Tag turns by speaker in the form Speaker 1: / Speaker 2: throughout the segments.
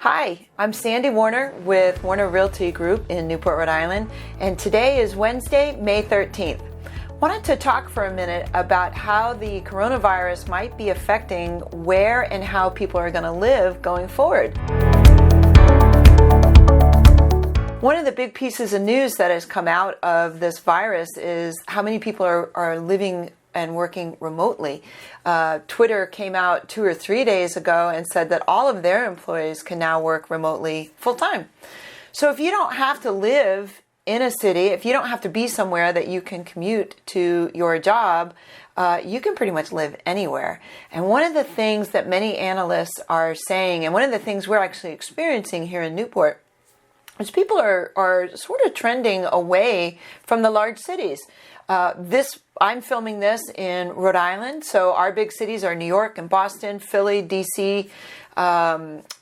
Speaker 1: Hi, I'm Sandi Warner with Warner Realty Group in Newport, Rhode Island, and today is Wednesday, May 13th. Wanted to talk for a minute about how the coronavirus might be affecting where and how people are going to live going forward. One of the big pieces of news that has come out of this virus is how many people are living and working remotely. Twitter came out 2 or 3 days ago and said that all of their employees can now work remotely full-time. So if you don't have to live in a city, if you don't have to be somewhere that you can commute to your job, you can pretty much live anywhere. And one of the things that many analysts are saying, and one of the things we're actually experiencing here in Newport, is people are sort of trending away from the large cities. I'm filming this in Rhode Island, so our big cities are New York and Boston, Philly, DC,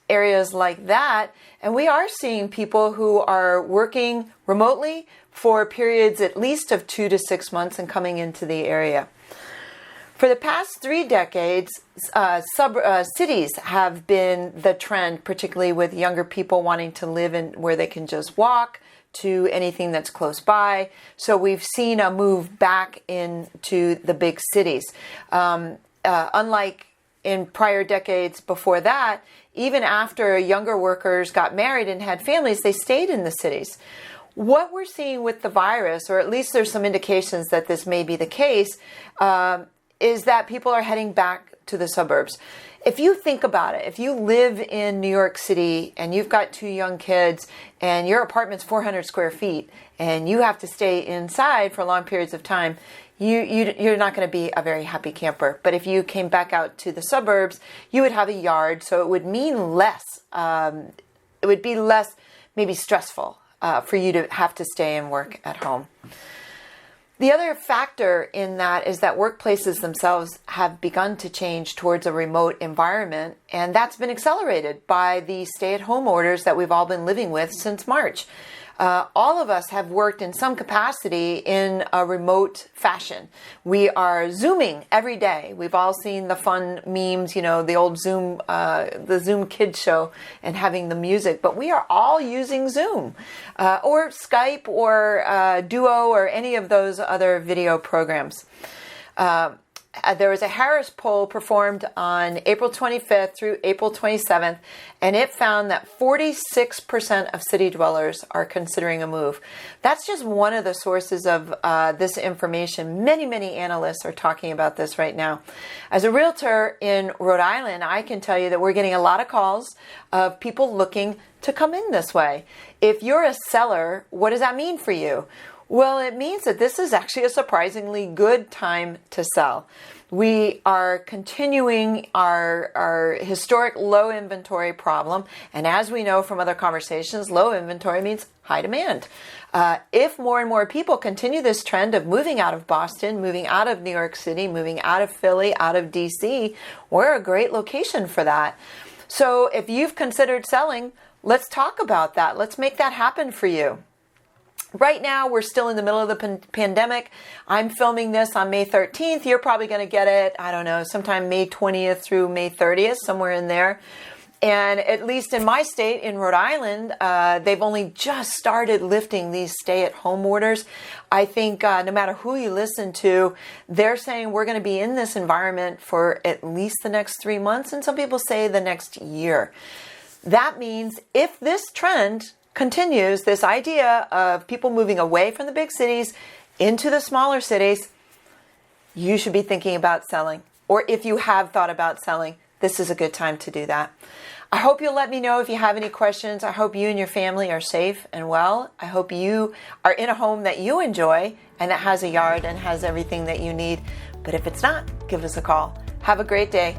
Speaker 1: areas like that. And we are seeing people who are working remotely for periods at least of 2 to 6 months and coming into the area. For the past 3 decades, cities have been the trend, particularly with younger people wanting to live in where they can just walk to anything that's close by. So we've seen a move back into the big cities. Unlike in prior decades before that, even after younger workers got married and had families, they stayed in the cities. What we're seeing with the virus, or at least there's some indications that this may be the case, is that people are heading back to the suburbs. If you think about it, if you live in New York City and you've got 2 young kids and your apartment's 400 square feet and you have to stay inside for long periods of time, you're not going to be a very happy camper. But if you came back out to the suburbs, you would have a yard, so it would mean less. It would be less maybe stressful for you to have to stay and work at home. The other factor in that is that workplaces themselves have begun to change towards a remote environment, and that's been accelerated by the stay-at-home orders that we've all been living with since March. All of us have worked in some capacity in a remote fashion. We are Zooming every day. We've all seen the fun memes, the old Zoom, the Zoom Kids show and having the music, but we are all using Zoom or Skype or Duo or any of those other video programs. There was a Harris poll performed on April 25th through April 27th, and it found that 46% of city dwellers are considering a move. That's just one of the sources of this information. Many analysts are talking about this right now. As a realtor in Rhode Island, I can tell you that we're getting a lot of calls of people looking to come in this way. If you're a seller, what does that mean for you? Well, it means that this is actually a surprisingly good time to sell. We are continuing our historic low inventory problem, and as we know from other conversations, low inventory means high demand. If more and more people continue this trend of moving out of Boston, moving out of New York City, moving out of Philly, out of DC, we're a great location for that. So if you've considered selling, let's talk about that. Let's make that happen for you. Right now, we're still in the middle of the pandemic. I'm filming this on May 13th. You're probably going to get it, I don't know, sometime May 20th through May 30th, somewhere in there. And at least in my state, in Rhode Island, they've only just started lifting these stay-at-home orders. I think no matter who you listen to, they're saying we're going to be in this environment for at least the next 3 months, and some people say the next year. That means if this trend continues, this idea of people moving away from the big cities into the smaller cities, you should be thinking about selling. Or if you have thought about selling, this is a good time to do that. I hope you'll let me know if you have any questions. I hope you and your family are safe and well. I hope you are in a home that you enjoy and that has a yard and has everything that you need. But if it's not, give us a call. Have a great day.